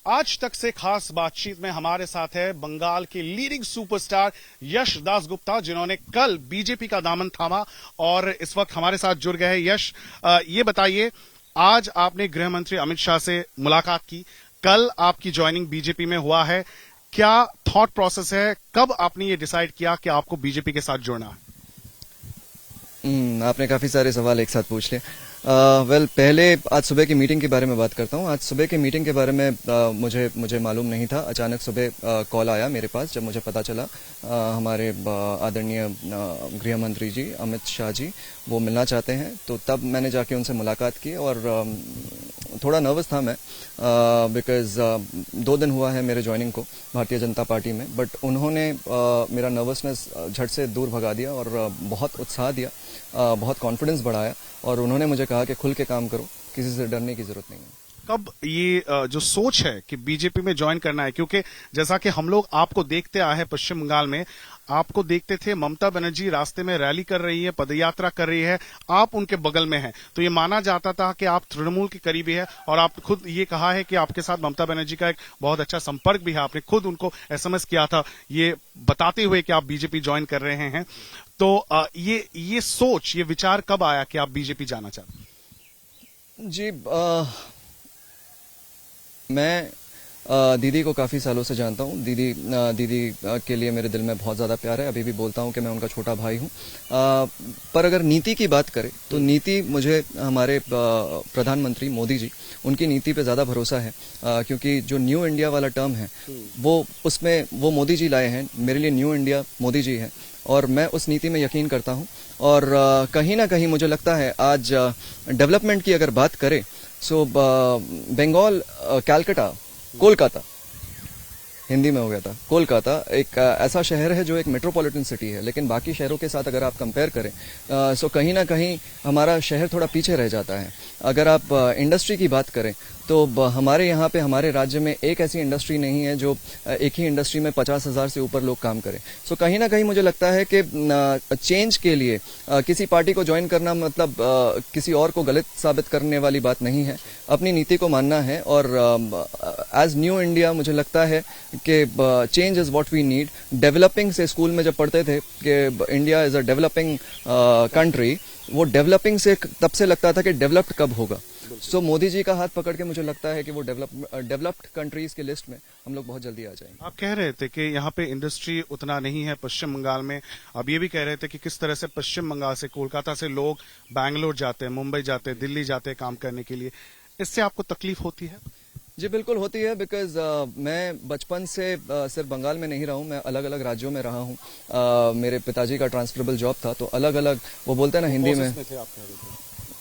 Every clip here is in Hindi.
आज तक से खास बातचीत में हमारे साथ है बंगाल के लीडिंग सुपरस्टार यश दासगुप्ता, जिन्होंने कल बीजेपी का दामन थामा और इस वक्त हमारे साथ जुड़ गए हैं। यश, ये बताइए, आज आपने गृह मंत्री अमित शाह से मुलाकात की, कल आपकी ज्वाइनिंग बीजेपी में हुआ है, क्या थॉट प्रोसेस है, कब आपने ये डिसाइड किया कि आपको बीजेपी के साथ जुड़ना है? आपने काफ़ी सारे सवाल एक साथ पूछ लिए। पहले आज सुबह की मीटिंग के बारे में बात करता हूँ। आज सुबह की मीटिंग के बारे में मुझे मालूम नहीं था। अचानक सुबह कॉल आया मेरे पास, जब मुझे पता चला हमारे आदरणीय गृह मंत्री जी अमित शाह जी वो मिलना चाहते हैं, तो तब मैंने जाके उनसे मुलाकात की। और थोड़ा नर्वस था मैं, बिकॉज 2 दिन हुआ है मेरे ज्वाइनिंग को भारतीय जनता पार्टी में, बट उन्होंने मेरा नर्वसनेस झट से दूर भगा दिया और बहुत उत्साह दिया, बहुत कॉन्फिडेंस बढ़ाया, और उन्होंने मुझे कहा कि खुल के काम करो, किसी से डरने की जरूरत नहीं है। कब ये जो सोच है कि बीजेपी में ज्वाइन करना है, क्योंकि जैसा कि हम लोग आपको देखते आए हैं पश्चिम बंगाल में, आपको देखते थे ममता बनर्जी रास्ते में रैली कर रही है, पदयात्रा कर रही है, आप उनके बगल में हैं, तो ये माना जाता था कि आप तृणमूल के करीबी है। और आप खुद ये कहा है कि आपके साथ ममता बनर्जी का एक बहुत अच्छा संपर्क भी है, आपने खुद उनको एसएमएस किया था ये बताते हुए कि आप बीजेपी ज्वाइन कर रहे हैं। तो ये सोच, ये विचार कब आया कि आप बीजेपी जाना चाहते हैं? जी, मैं दीदी को काफ़ी सालों से जानता हूँ। दीदी के लिए मेरे दिल में बहुत ज़्यादा प्यार है। अभी भी बोलता हूँ कि मैं उनका छोटा भाई हूँ। पर अगर नीति की बात करें तो नीति, मुझे हमारे प्रधानमंत्री मोदी जी, उनकी नीति पे ज़्यादा भरोसा है, क्योंकि जो न्यू इंडिया वाला टर्म है वो मोदी जी लाए हैं। मेरे लिए न्यू इंडिया मोदी जी है और मैं उस नीति में यकीन करता हूँ। और कहीं ना कहीं मुझे लगता है आज डेवलपमेंट की अगर बात करें, सो बंगाल, कलकत्ता, कोलकाता, हिंदी में हो गया था, कोलकाता एक ऐसा शहर है जो एक मेट्रोपॉलिटन सिटी है, लेकिन बाकी शहरों के साथ अगर आप कंपेयर करें सो कहीं ना कहीं हमारा शहर थोड़ा पीछे रह जाता है। अगर आप इंडस्ट्री की बात करें तो हमारे यहाँ पे, हमारे राज्य में एक ऐसी इंडस्ट्री नहीं है जो एक ही इंडस्ट्री में 50,000 से ऊपर लोग काम करें। सो कहीं ना कहीं मुझे लगता है कि चेंज के लिए किसी पार्टी को ज्वाइन करना मतलब किसी और को गलत साबित करने वाली बात नहीं है। अपनी नीति को मानना है और एज न्यू इंडिया मुझे लगता है कि change is what we need. Developing से स्कूल में जब पढ़ते थे कि India is a developing country, वो डेवलपिंग से तब से लगता था कि डेवलप्ड कब होगा। सो मोदी जी का हाथ पकड़ के मुझे लगता है कि वो डेवलप्ड कंट्रीज की लिस्ट में हम लोग बहुत जल्दी आ जाएंगे। आप कह रहे थे कि यहाँ पे इंडस्ट्री उतना नहीं है पश्चिम बंगाल में। अब ये भी कह रहे थे कि किस तरह से पश्चिम बंगाल से, कोलकाता से लोग बैंगलोर जाते हैं, मुंबई जाते हैं, दिल्ली जाते हैं काम करने के लिए। इससे आपको तकलीफ होती है? जी बिल्कुल होती है, बिकॉज मैं बचपन से सिर्फ बंगाल में नहीं रहा हूँ, मैं अलग अलग राज्यों में रहा हूँ। मेरे पिताजी का ट्रांसफरेबल जॉब था, तो अलग अलग, वो बोलते हैं ना हिंदी में,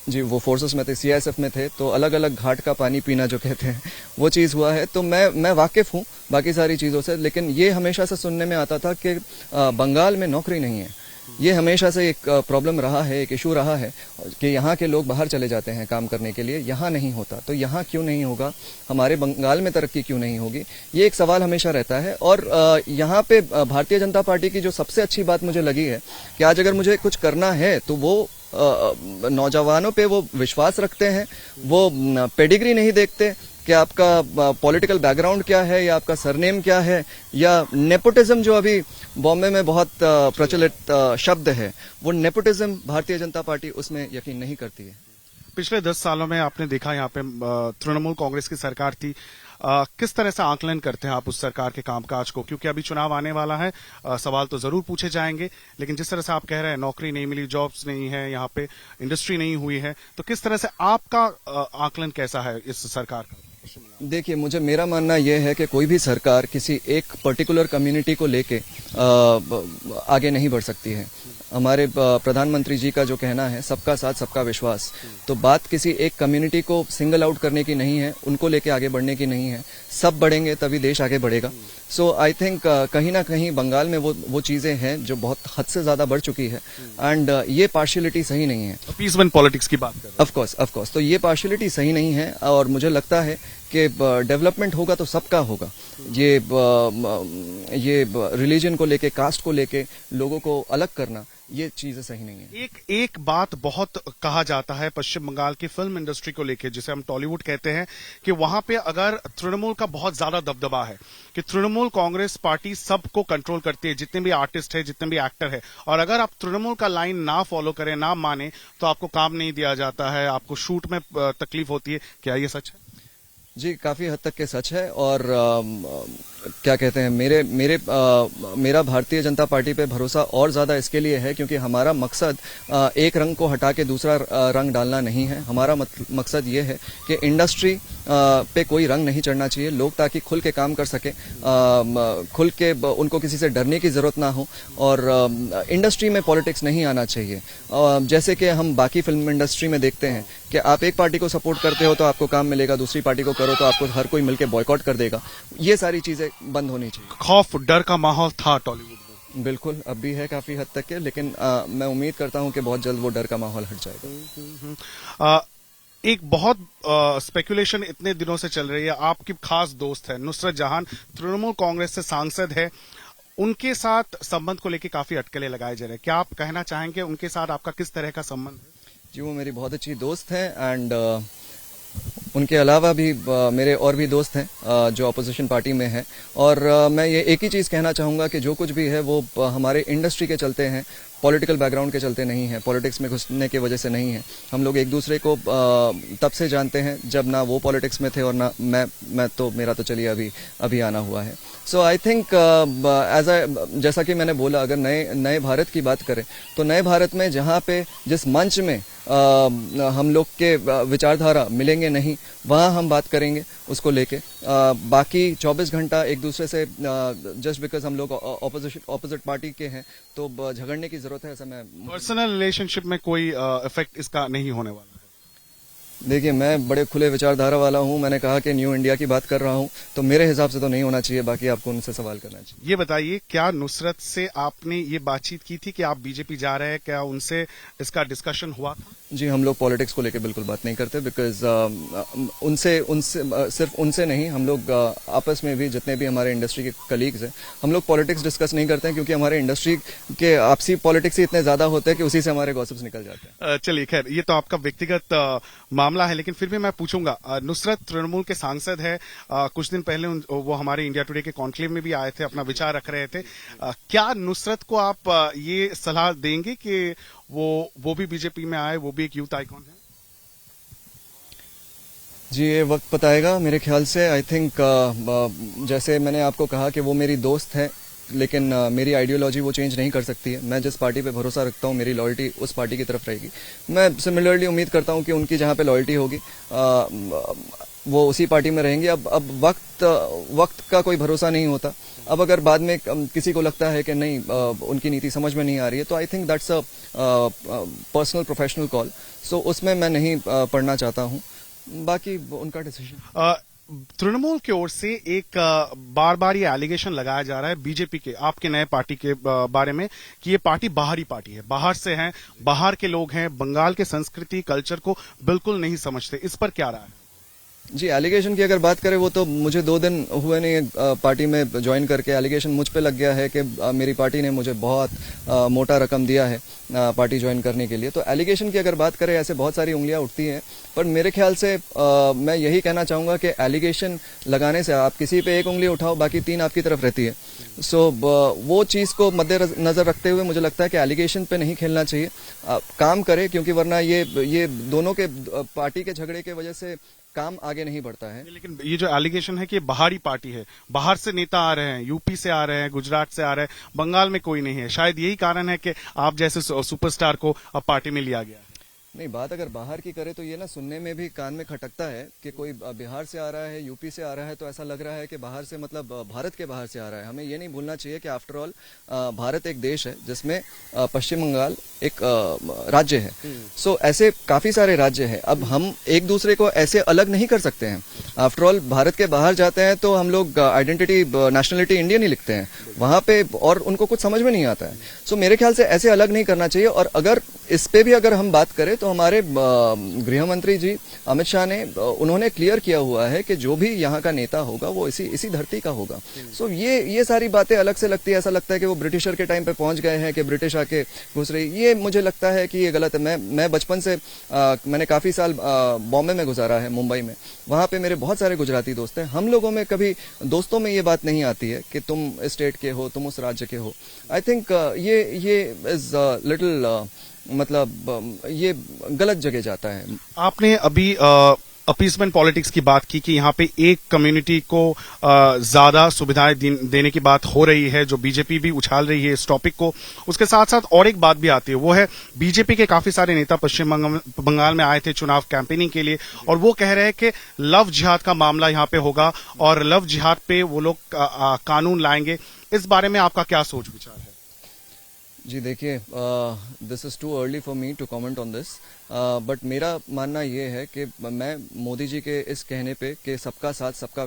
जी वो फोर्सेस में थे, सीआईएसएफ में थे, तो अलग अलग घाट का पानी पीना जो कहते हैं वो चीज़ हुआ है। तो मैं वाकिफ हूँ बाकी सारी चीज़ों से, लेकिन ये हमेशा से सुनने में आता था कि बंगाल में नौकरी नहीं है। ये हमेशा से एक प्रॉब्लम रहा है, एक इशू रहा है कि यहाँ के लोग बाहर चले जाते हैं काम करने के लिए, यहाँ नहीं होता। तो यहाँ क्यों नहीं होगा, हमारे बंगाल में तरक्की क्यों नहीं होगी, ये एक सवाल हमेशा रहता है। और यहाँ पे भारतीय जनता पार्टी की जो सबसे अच्छी बात मुझे लगी है कि आज अगर मुझे कुछ करना है तो वो नौजवानों पे वो विश्वास रखते हैं, वो पेडिग्री नहीं देखते कि आपका पॉलिटिकल बैकग्राउंड क्या है या आपका सरनेम क्या है, या नेपोटिज्म जो अभी बॉम्बे में बहुत प्रचलित शब्द है, वो नेपोटिज्म भारतीय जनता पार्टी उसमें यकीन नहीं करती है। पिछले 10 सालों में आपने देखा यहाँ पे तृणमूल कांग्रेस की सरकार थी। किस तरह से आकलन करते हैं आप उस सरकार के कामकाज को, क्योंकि अभी चुनाव आने वाला है, सवाल तो जरूर पूछे जाएंगे, लेकिन जिस तरह से आप कह रहे हैं नौकरी नहीं मिली, जॉब्स नहीं है, यहाँ पे इंडस्ट्री नहीं हुई है, तो किस तरह से आपका आकलन कैसा है इस सरकार का? देखिए, मेरा मानना यह है कि कोई भी सरकार किसी एक पर्टिकुलर कम्युनिटी को लेके आगे नहीं बढ़ सकती है। हमारे प्रधानमंत्री जी का जो कहना है, सबका साथ सबका विश्वास, तो बात किसी एक कम्युनिटी को सिंगल आउट करने की नहीं है, उनको लेके आगे बढ़ने की नहीं है। सब बढ़ेंगे तभी देश आगे बढ़ेगा। सो आई थिंक कहीं ना कहीं बंगाल में वो चीजें हैं जो बहुत हद से ज्यादा बढ़ चुकी है, एंड ये पार्शियलिटी सही नहीं है। पीस वन पॉलिटिक्स की बात कर रहे हैं। ऑफ कोर्स, तो ये पार्शियलिटी सही नहीं है, और मुझे लगता है कि डेवलपमेंट होगा तो सबका होगा। ये रिलीजन को लेके, कास्ट को लेके लोगों को अलग करना, ये चीजें सही नहीं है। एक बात बहुत कहा जाता है पश्चिम बंगाल की फिल्म इंडस्ट्री को लेके, जिसे हम टॉलीवुड कहते हैं, कि वहां पे अगर तृणमूल का बहुत ज्यादा दबदबा है, कि तृणमूल कांग्रेस पार्टी सबको कंट्रोल करती है, जितने भी आर्टिस्ट है, जितने भी एक्टर है, और अगर आप तृणमूल का लाइन ना फॉलो करें, ना माने, तो आपको काम नहीं दिया जाता है, आपको शूट में तकलीफ होती है। क्या ये सच है? जी, काफी हद तक के सच है। और क्या कहते हैं, मेरा भारतीय जनता पार्टी पे भरोसा और ज्यादा इसके लिए है क्योंकि हमारा मकसद एक रंग को हटा के दूसरा रंग डालना नहीं है। हमारा मकसद ये है कि इंडस्ट्री पे कोई रंग नहीं चढ़ना चाहिए, लोग ताकि खुल के काम कर सके, खुल के उनको किसी से डरने की जरूरत ना हो, और इंडस्ट्री में पॉलिटिक्स नहीं आना चाहिए। जैसे कि हम बाकी फिल्म इंडस्ट्री में देखते हैं कि आप एक पार्टी को सपोर्ट करते हो तो आपको काम मिलेगा, दूसरी पार्टी को करो तो आपको हर कोई मिलकर बॉयकॉट कर देगा। ये सारी चीजें बंद होनी चाहिए। खौफ, डर का माहौल था टॉलीवुड में? बिल्कुल, अब भी है काफी हद तक के, लेकिन मैं उम्मीद करता हूं कि बहुत जल्द वो डर का माहौल हट जाएगा। एक बहुत स्पेकुलेशन इतने दिनों से चल रही है, आपकी खास दोस्त है नुसरत जहां, तृणमूल कांग्रेस से सांसद है, उनके साथ संबंध को लेकर काफी अटकलें लगाए जा रहे हैं। क्या आप कहना चाहेंगे उनके साथ आपका किस तरह का संबंध है? जी, वो मेरी बहुत अच्छी दोस्त है, एंड उनके अलावा भी मेरे और भी दोस्त हैं जो अपोजिशन पार्टी में हैं। और मैं ये एक ही चीज़ कहना चाहूँगा कि जो कुछ भी है वो हमारे इंडस्ट्री के चलते हैं, पॉलिटिकल बैकग्राउंड के चलते नहीं है, पॉलिटिक्स में घुसने की वजह से नहीं है। हम लोग एक दूसरे को तब से जानते हैं जब ना वो पॉलिटिक्स में थे और ना मैं तो मेरा तो चलिए अभी आना हुआ है। सो आई थिंक जैसा कि मैंने बोला, अगर नए भारत की बात करें तो नए भारत में जहाँ पे जिस मंच में हम लोग के विचारधारा मिलेंगे नहीं, वहाँ हम बात करेंगे उसको लेके। बाकी 24 घंटा एक दूसरे से जस्ट बिकॉज हम लोग ऑपोजिट पार्टी के हैं तो झगड़ने की जरूरत है, ऐसा मैं पर्सनल रिलेशनशिप में कोई इफेक्ट इसका नहीं होने वाला? देखिए, मैं बड़े खुले विचारधारा वाला हूं। मैंने कहा कि न्यू इंडिया की बात कर रहा हूं, तो मेरे हिसाब से तो नहीं होना चाहिए। बाकी आपको उनसे सवाल करना चाहिए। ये बताइए, क्या नुसरत से आपने ये बातचीत की थी कि आप बीजेपी जा रहे हैं? क्या उनसे इसका डिस्कशन हुआ था? जी, हम लोग पॉलिटिक्स को लेकर बिल्कुल बात नहीं करते, बिकॉज उनसे सिर्फ उनसे नहीं, हम लोग आपस में भी जितने भी हमारे इंडस्ट्री के कलीग्स हैं, हम लोग पॉलिटिक्स डिस्कस नहीं करते हैं, क्योंकि हमारे इंडस्ट्री के आपसी पॉलिटिक्स ही इतने ज्यादा होते हैं कि उसी से हमारे गॉसिप्स निकल जाते हैं। चलिए, खैर ये तो आपका व्यक्तिगत मामला है, लेकिन फिर भी मैं पूछूंगा, नुसरत तृणमूल के सांसद है, कुछ दिन पहले वो हमारे इंडिया टुडे के कॉन्क्लेव में भी आए थे, अपना विचार रख रहे थे। क्या नुसरत को आप ये सलाह देंगे कि वो भी बीजेपी में आए, वो भी एक यूथ आइकॉन है? जी, ये वक्त बताएगा मेरे ख्याल से। आई थिंक जैसे मैंने आपको कहा कि वो मेरी दोस्त है, लेकिन मेरी आइडियोलॉजी वो चेंज नहीं कर सकती है। मैं जिस पार्टी पे भरोसा रखता हूँ, मेरी लॉयल्टी उस पार्टी की तरफ रहेगी। मैं सिमिलरली उम्मीद करता हूँ कि उनकी जहाँ पे लॉयल्टी होगी वो उसी पार्टी में रहेंगे। अब वक्त का कोई भरोसा नहीं होता। अब अगर बाद में किसी को लगता है कि नहीं उनकी नीति समझ में नहीं आ रही है, तो I think that's a personal professional call. So उसमें मैं नहीं पढ़ना चाहता हूँ, बाकी उनका डिसीजन। तृणमूल की ओर से एक बार बार ये एलिगेशन लगाया जा रहा है बीजेपी के, आपके नए पार्टी के बारे में, कि ये पार्टी बाहरी पार्टी है, बाहर से हैं, बाहर के लोग हैं, बंगाल के संस्कृति कल्चर को बिल्कुल नहीं समझते। इस पर क्या राय है? जी, एलिगेशन की अगर बात करें, वो तो मुझे 2 दिन हुए नहीं पार्टी में ज्वाइन करके। एलिगेशन मुझ पे लग गया है कि मेरी पार्टी ने मुझे बहुत मोटा रकम दिया है पार्टी ज्वाइन करने के लिए। तो एलिगेशन की अगर बात करें, ऐसे बहुत सारी उंगलियां उठती हैं, पर मेरे ख्याल से मैं यही कहना चाहूंगा कि एलिगेशन लगाने से आप किसी पे एक उंगली उठाओ, बाकी 3 आपकी तरफ रहती है। सो वो चीज को मद्देनजर रखते हुए मुझे लगता है कि एलिगेशन पे नहीं खेलना चाहिए, काम करे, क्योंकि वरना ये दोनों के पार्टी के झगड़े की वजह से काम आगे नहीं बढ़ता है। लेकिन ये जो एलिगेशन है कि बाहरी पार्टी है, बाहर से नेता आ रहे हैं, यूपी से आ रहे हैं, गुजरात से आ रहे हैं, बंगाल में कोई नहीं है, शायद यही कारण है कि आप जैसे सुपरस्टार को अब पार्टी में लिया गया है। नहीं, बात अगर बाहर की करे तो ये ना सुनने में भी कान में खटकता है कि कोई बिहार से आ रहा है, यूपी से आ रहा है, तो ऐसा लग रहा है कि बाहर से मतलब भारत के बाहर से आ रहा है। हमें ये नहीं भूलना चाहिए कि आफ्टर ऑल भारत एक देश है जिसमें पश्चिम बंगाल एक राज्य है। सो ऐसे काफी सारे राज्य हैं। अब हम एक दूसरे को ऐसे अलग नहीं कर सकते हैं। आफ्टर ऑल भारत के बाहर जाते हैं तो हम लोग आइडेंटिटी, नेशनलिटी इंडियन ही लिखते हैं वहां पे, और उनको कुछ समझ में नहीं आता है। सो मेरे ख्याल से ऐसे अलग नहीं करना चाहिए। और अगर इस पे भी अगर हम बात करें तो हमारे गृह मंत्री जी अमित शाह ने उन्होंने क्लियर किया हुआ है कि जो भी यहाँ का नेता होगा वो इसी धरती का होगा। सो ये सारी बातें अलग से लगती है, ऐसा लगता है कि वो ब्रिटिशर के टाइम पे पहुंच गए हैं कि ब्रिटिश आके घुस रही, ये मुझे लगता है कि ये गलत है। मैं बचपन से मैंने काफी साल बॉम्बे में गुजारा है, मुंबई में, वहां पे मेरे बहुत सारे गुजराती दोस्त हैं। हम लोगों में कभी दोस्तों में ये बात नहीं आती है कि तुम इस स्टेट के हो, तुम उस राज्य के हो। आई थिंक ये इज लिटिल मतलब ये गलत जगह जाता है। आपने अभी अपीसमेंट पॉलिटिक्स की बात की कि यहाँ पे एक कम्युनिटी को ज्यादा सुविधाएं देने की बात हो रही है, जो बीजेपी भी उछाल रही है इस टॉपिक को। उसके साथ साथ और एक बात भी आती है, वो है बीजेपी के काफी सारे नेता पश्चिम बंगाल में आए थे चुनाव कैंपेनिंग के लिए, और वो कह रहे हैं कि लव जिहाद का मामला यहाँ पे होगा और लव जिहाद पे वो लोग कानून लाएंगे। इस बारे में आपका क्या सोच विचार है? जी देखिए, this is too early for me to comment on this, but मेरा मानना ये है कि मैं मोदी जी के इस कहने पे कि सबका साथ सबका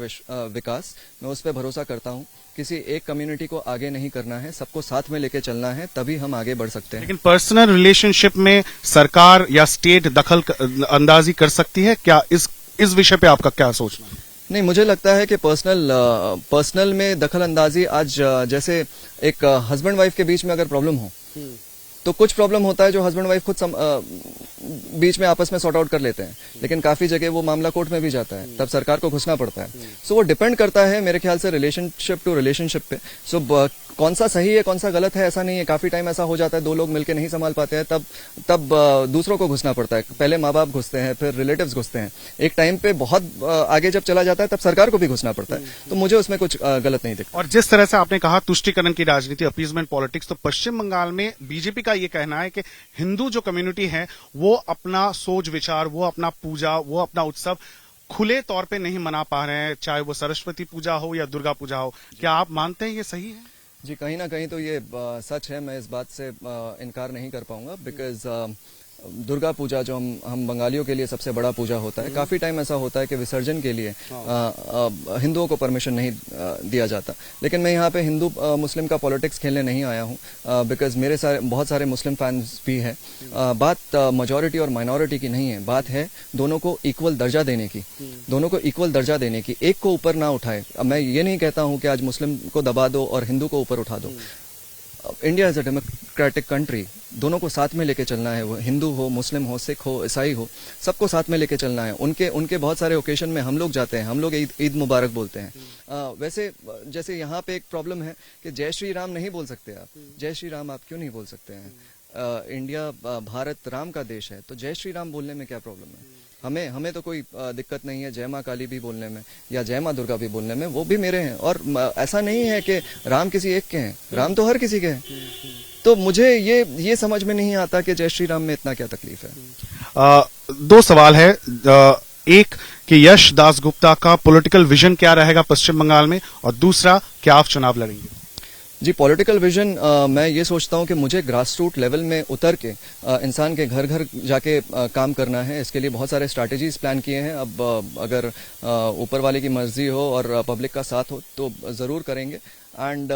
विकास, मैं उस पर भरोसा करता हूँ। किसी एक कम्युनिटी को आगे नहीं करना है, सबको साथ में लेके चलना है, तभी हम आगे बढ़ सकते हैं। लेकिन पर्सनल रिलेशनशिप में सरकार या स्टेट दखल अंदाजी कर सकती है क्या? इस विषय पे आपका क्या सोचना है? नहीं, मुझे लगता है कि पर्सनल में दखल अंदाजी आज जैसे एक हस्बैंड वाइफ के बीच में अगर प्रॉब्लम हो तो कुछ प्रॉब्लम होता है जो हस्बैंड वाइफ खुद बीच में आपस में सॉर्ट आउट कर लेते हैं, लेकिन काफी जगह वो मामला कोर्ट में भी जाता है, तब सरकार को घुसना पड़ता है। सो वो डिपेंड करता है मेरे ख्याल से रिलेशनशिप टू रिलेशनशिप पे। सो कौन सा सही है कौन सा गलत है ऐसा नहीं है। काफी टाइम ऐसा हो जाता है, दो लोग मिलकर नहीं संभाल पाते हैं, तब दूसरों को घुसना पड़ता है। पहले माँ बाप घुसते हैं, फिर रिलेटिव्स घुसते हैं, एक टाइम पे बहुत आगे जब चला जाता है तब सरकार को भी घुसना पड़ता है। तो मुझे उसमें कुछ गलत नहीं दिखता। और जिस तरह से आपने कहा तुष्टीकरण की राजनीति, अपीजमेंट पॉलिटिक्स, तो पश्चिम बंगाल में बीजेपी का ये कहना है कि हिंदू जो कम्युनिटी है वो अपना सोच विचार, वो अपना पूजा, वो अपना उत्सव खुले तौर पे नहीं मना पा रहे हैं, चाहे वो सरस्वती पूजा हो या दुर्गा पूजा हो। क्या आप मानते हैं ये सही है? जी, कहीं ना कहीं तो ये सच है, मैं इस बात से इनकार नहीं कर पाऊंगा। बिकॉज दुर्गा पूजा जो हम बंगालियों के लिए सबसे बड़ा पूजा होता है, काफी टाइम ऐसा होता है कि विसर्जन के लिए हिंदुओं को परमिशन नहीं दिया जाता। लेकिन मैं यहाँ पे हिंदू मुस्लिम का पॉलिटिक्स खेलने नहीं आया हूँ, बिकॉज मेरे बहुत सारे मुस्लिम फैंस भी हैं। बात मेजॉरिटी और माइनॉरिटी की नहीं है, बात है दोनों को इक्वल दर्जा देने की, दोनों को इक्वल दर्जा देने की, एक को ऊपर ना उठाए। मैं ये नहीं कहता हूँ कि आज मुस्लिम को दबा दो और हिंदू को ऊपर उठा दो। India is a democratic country, दोनों को साथ में लेके चलना है। वो हिंदू हो, मुस्लिम हो, सिख हो, ईसाई हो, सबको साथ में लेके चलना है। उनके बहुत सारे ओकेशन में हम लोग जाते हैं, हम लोग ईद मुबारक बोलते हैं। वैसे जैसे यहाँ पे एक प्रॉब्लम है कि जय श्री राम नहीं बोल सकते आप। जय श्री राम आप क्यों नहीं बोल सकते हैं? इंडिया भारत राम का देश है, तो जय श्री राम बोलने में क्या प्रॉब्लम है? हमें तो कोई दिक्कत नहीं है जय माँ काली भी बोलने में या जय माँ दुर्गा भी बोलने में, वो भी मेरे हैं। और ऐसा नहीं है कि राम किसी एक के हैं, राम तो हर किसी के हैं। तो मुझे ये समझ में नहीं आता कि जय श्री राम में इतना क्या तकलीफ है। दो सवाल है, एक कि यश दासगुप्ता का पॉलिटिकल विजन क्या रहेगा पश्चिम बंगाल में, और दूसरा क्या आप चुनाव लड़ेंगे? जी, पॉलिटिकल विजन मैं ये सोचता हूँ कि मुझे ग्रास रूट लेवल में उतर के इंसान के घर घर जाके काम करना है। इसके लिए बहुत सारे स्ट्रैटेजीज प्लान किए हैं। अब अगर ऊपर वाले की मर्जी हो और पब्लिक का साथ हो तो ज़रूर करेंगे। एंड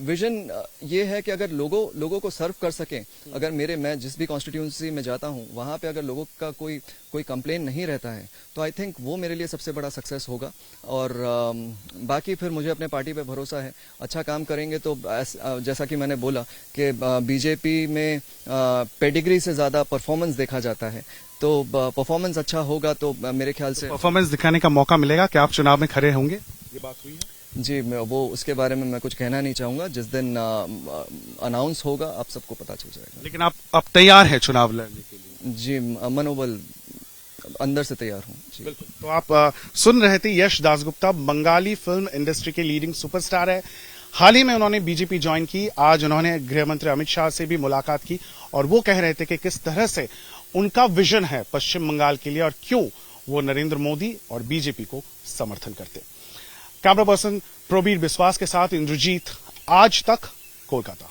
विजन ये है कि अगर लोगों को सर्व कर सकें, अगर मैं जिस भी कॉन्स्टिट्यूंसी में जाता हूँ वहाँ पे अगर लोगों का कोई कंप्लेन नहीं रहता है तो आई थिंक वो मेरे लिए सबसे बड़ा सक्सेस होगा। और बाकी फिर मुझे अपने पार्टी पे भरोसा है, अच्छा काम करेंगे तो जैसा कि मैंने बोला कि बीजेपी में पेडिग्री से ज़्यादा परफॉर्मेंस देखा जाता है, तो परफॉर्मेंस अच्छा होगा तो मेरे ख्याल से परफॉर्मेंस दिखाने का मौका मिलेगा। क्या आप चुनाव में खड़े होंगे? ये बात हुई है जी, वो उसके बारे में मैं कुछ कहना नहीं चाहूंगा। जिस दिन अनाउंस होगा आप सबको पता चल जाएगा। लेकिन आप तैयार हैं चुनाव लड़ने के लिए? जी, मनोबल अंदर से तैयार हूँ। बिल्कुल। तो आप सुन रहे थे यश दासगुप्ता, बंगाली फिल्म इंडस्ट्री के लीडिंग सुपरस्टार है। हाल ही में उन्होंने बीजेपी ज्वाइन की। आज उन्होंने गृह मंत्री अमित शाह से भी मुलाकात की और वो कह रहे थे कि किस तरह से उनका विजन है पश्चिम बंगाल के लिए और क्यों वो नरेंद्र मोदी और बीजेपी को समर्थन करते। कैमरा पर्सन प्रबीर विश्वास के साथ इंद्रजीत, आज तक, कोलकाता।